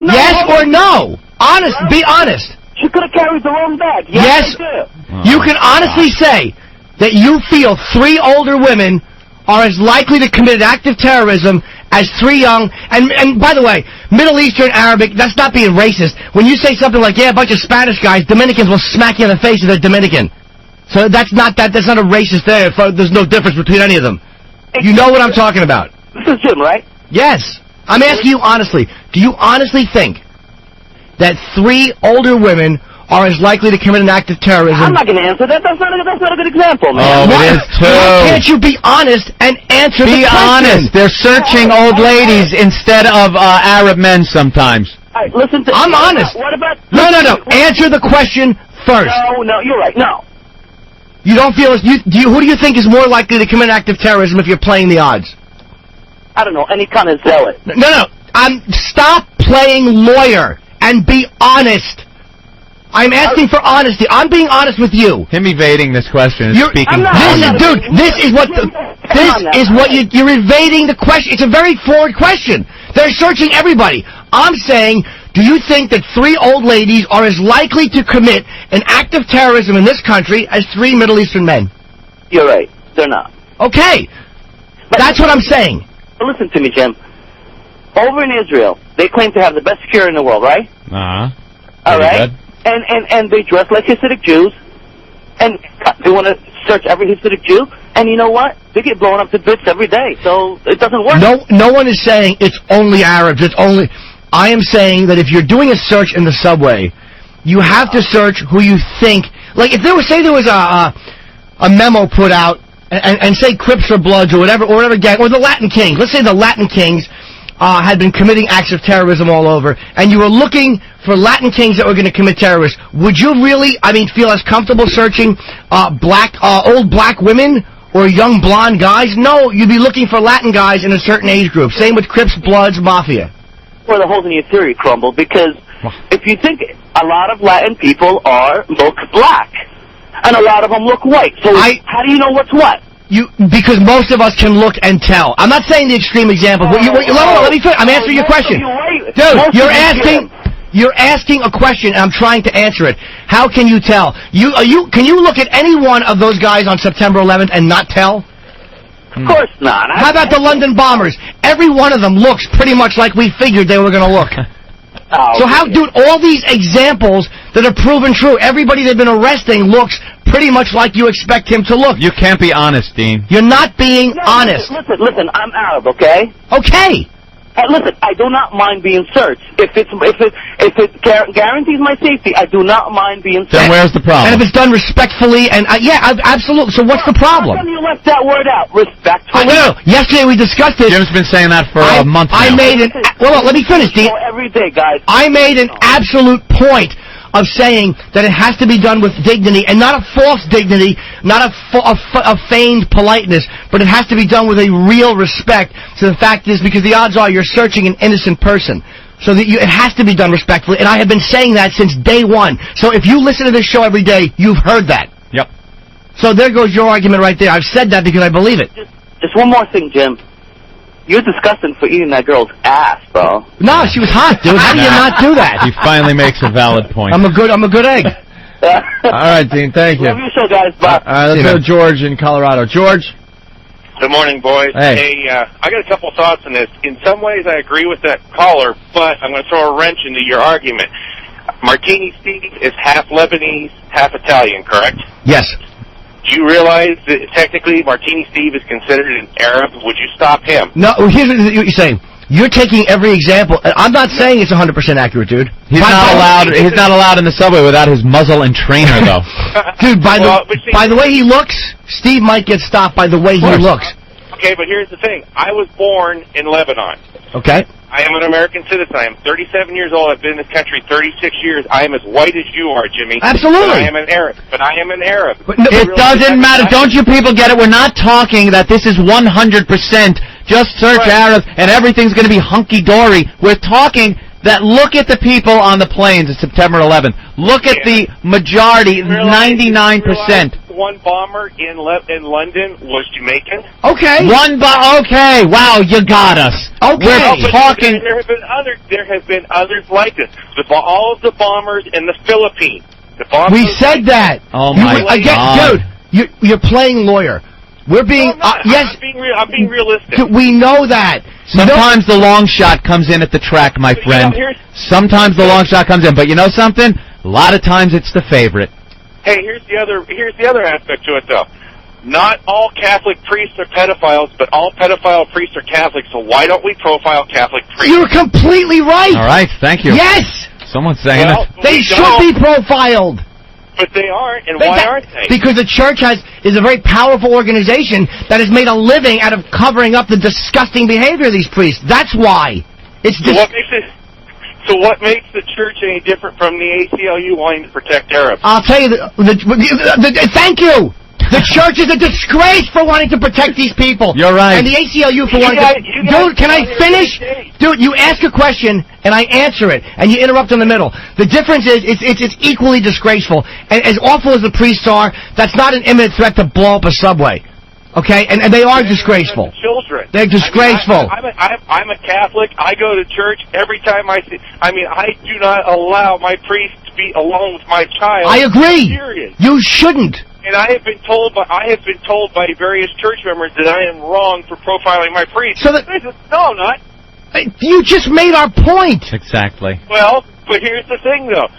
No, yes or no? Honest. Be honest. She could have carried the wrong bag. Yes. You can honestly say that you feel 3 older women are as likely to commit active terrorism as 3 young, and by the way, Middle Eastern, Arabic, that's not being racist. When you say something like, yeah, a bunch of Spanish guys, Dominicans will smack you in the face if they're Dominican. So that's not a racist there. There's no difference between any of them. You know what I'm talking about. This is Jim, right? Yes. I'm asking you honestly. Do you honestly think that 3 older women are as likely to commit an act of terrorism? I'm not going to answer that. That's not a good example, man. Oh, it is too. Why can't you be honest and answer the question? Be honest. They're searching old ladies instead of Arab men sometimes. All right, listen to. I'm honest. What about? No. Answer the question first. No, you're right. No. You don't feel who do you think is more likely to commit an act of terrorism if you're playing the odds? I don't know. Any kind of zealot. No. Stop playing lawyer and be honest. I'm asking for honesty. I'm being honest with you. Him evading this question is speaking. This is what you're evading the question. It's a very forward question. They're searching everybody. I'm saying, do you think that 3 old ladies are as likely to commit an act of terrorism in this country as 3 Middle Eastern men? You're right. They're not. Okay. That's what I'm saying. But listen to me, Jim. Over in Israel, they claim to have the best security in the world, right? All right. And they dress like Hasidic Jews, and they want to search every Hasidic Jew, and you know what? They get blown up to bits every day, so it doesn't work. No one is saying it's only Arabs. I am saying that if you're doing a search in the subway, you have to search who you think. Like if there was a memo put out and say Crips or Bloods or whatever gang, or the Latin Kings. Let's say the Latin Kings had been committing acts of terrorism all over, and you were looking for Latin Kings that were going to commit terrorism. Would you really, feel as comfortable searching old black women or young blonde guys? No, you'd be looking for Latin guys in a certain age group. Same with Crips, Bloods, Mafia. Well, the whole in your theory crumble, because if you think a lot of Latin people look black, and a lot of them look white, so how do you know what's what? Because most of us can look and tell. I'm not saying the extreme example. Let me finish. I'm answering your question. Dude, you're asking a question, and I'm trying to answer it. How can you tell? Can you look at any one of those guys on September 11th and not tell? Of course not. How about the London bombers? Every one of them looks pretty much like we figured they were going to look. Dude, all these examples that are proven true, everybody they've been arresting looks pretty much like you expect him to look. You can't be honest, Dean. You're not being honest. Listen, I'm Arab, okay? Okay. Listen, I do not mind being searched. If it guarantees my safety, I do not mind being searched. Then where's the problem? And if it's done respectfully, and absolutely. So what's the problem? How come you left that word out? Respectfully. No. Yesterday we discussed it. Jim's been saying that for a month now. Let me finish, Dean. Every day, guys. I made an absolute point of saying that it has to be done with dignity, and not a false dignity, not a feigned politeness, but it has to be done with a real respect. So the fact is, because the odds are you're searching an innocent person, so that it has to be done respectfully, and I have been saying that since day one. So if you listen to this show every day, you've heard that. Yep. So there goes your argument right there. I've said that because I believe it. Just one more thing, Jim. You're disgusting for eating that girl's ass, bro. No, she was hot, dude. How do you not do that? He finally makes a valid point. I'm a good egg. All right, Dean. Thank you. Love your show, guys. Bye. Let's go to George in Colorado. George. Good morning, boys. Hey, I got a couple thoughts on this. In some ways, I agree with that caller, but I'm going to throw a wrench into your argument. Martini Steve is half Lebanese, half Italian, correct? Yes. Do you realize that technically Martini Steve is considered an Arab? Would you stop him? No, here's what you're saying. You're taking every example. I'm not saying it's 100% accurate, dude. He's not allowed in the subway without his muzzle and trainer, though. Dude, by the way he looks, Steve might get stopped by the way he looks. Okay, but here's the thing. I was born in Lebanon. Okay. I am an American citizen. I am 37 years old. I've been in this country 36 years. I am as white as you are, Jimmy. Absolutely. But I am an Arab. It doesn't matter. Don't you people get it? We're not talking that this is 100% just search Arab and everything's going to be hunky-dory. We're talking that look at the people on the planes of September 11th. Look at the majority, 99%. One bomber in London was Jamaican. Okay. Okay. Wow, you got us. Okay. We're talking. There have been others like this. All of the bombers in the Philippines. We said that. Oh my God, dude, you're playing lawyer. We're being yes. I'm being realistic. We know that. Sometimes the long shot comes in at the track, my friend. Sometimes the long shot comes in, but you know something? A lot of times it's the favorite. Hey, here's the other aspect to it, though. Not all Catholic priests are pedophiles, but all pedophile priests are Catholics, so why don't we profile Catholic priests? You're completely right. All right, thank you. Yes! Someone's saying it. They should be profiled. But they aren't, and why aren't they? Because the church is a very powerful organization that has made a living out of covering up the disgusting behavior of these priests. That's why. So what makes the church any different from the ACLU wanting to protect Arabs? I'll tell you, thank you! The church is a disgrace for wanting to protect these people. You're right. And the ACLU for wanting to... Dude, can I finish? Dude, you ask a question, and I answer it, and you interrupt in the middle. The difference is, it's equally disgraceful. And as awful as the priests are, that's not an imminent threat to blow up a subway. Okay? And they are disgraceful. Children. They're disgraceful. I'm a Catholic. I go to church every time I do not allow my priest to be alone with my child. I agree. Period. You shouldn't. And I have been told by various church members that I am wrong for profiling my priest. No, I'm not. You just made our point. Exactly. Well, but here's the thing, though.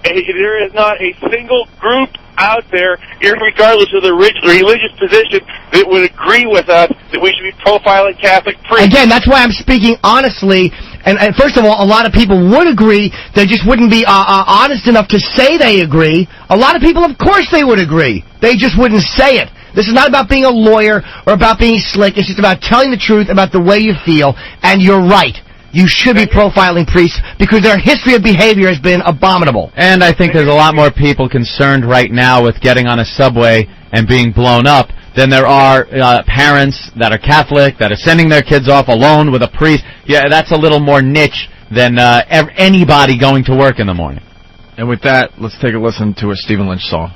There is not a single group out there, regardless of the religious position, that would agree with us that we should be profiling Catholic priests. Again, that's why I'm speaking honestly. And first of all, a lot of people would agree. They just wouldn't be honest enough to say they agree. A lot of people, of course, they would agree. They just wouldn't say it. This is not about being a lawyer or about being slick. It's just about telling the truth about the way you feel. And you're right. You should be profiling priests because their history of behavior has been abominable. And I think there's a lot more people concerned right now with getting on a subway and being blown up than there are parents that are Catholic that are sending their kids off alone with a priest. Yeah, that's a little more niche than anybody going to work in the morning. And with that, let's take a listen to a Stephen Lynch song.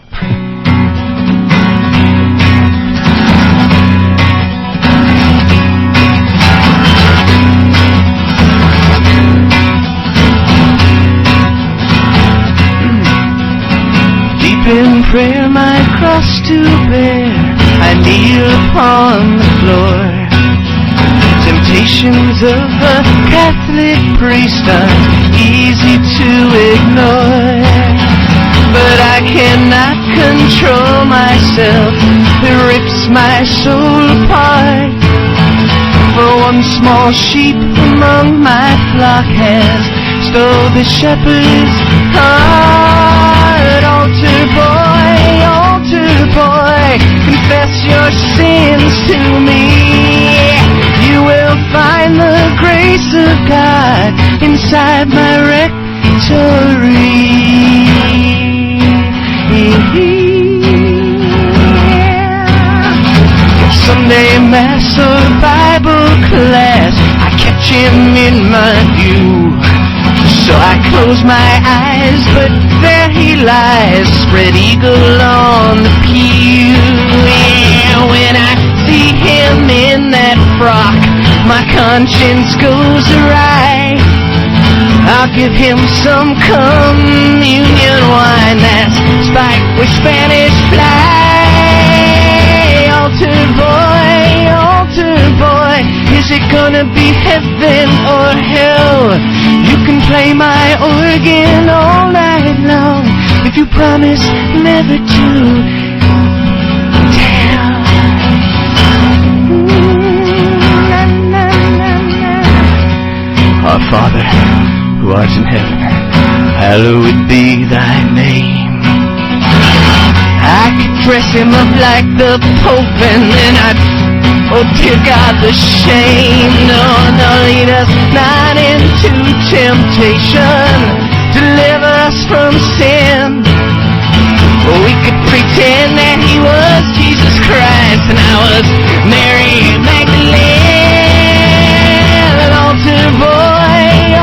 In prayer, my cross to bear, I kneel upon the floor. Temptations of a Catholic priest are easy to ignore, but I cannot control myself. It rips my soul apart. For one small sheep among my flock has stole the shepherd's heart. Altar boy, confess your sins to me. You will find the grace of God inside my rectory. Sunday Mass or Bible class, I catch him in my view. So I close my eyes, but there he lies, spread eagle on the pew. Yeah, when I see him in that frock, my conscience goes awry. I'll give him some communion wine that's spiked with Spanish fly. Altar boy, is it gonna be heaven or hell? You can play my organ all night long if you promise never to tell. Our Father, who art in heaven, hallowed be thy name. I could dress him up like the Pope and then oh dear God, the shame. No, lead us not into temptation. Deliver us from sin. We could pretend that he was Jesus Christ and I was Mary Magdalene. Altar boy,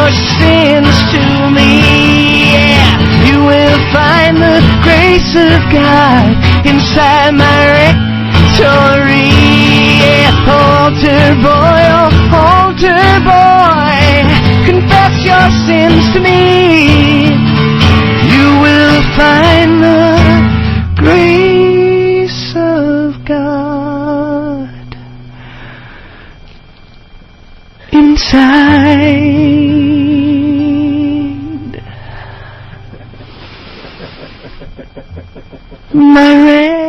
your sins to me. Yeah, you will find the grace of God inside my rectory. Yeah, altar boy, oh altar boy, confess your sins to me. You will find the grace of God inside my rectory.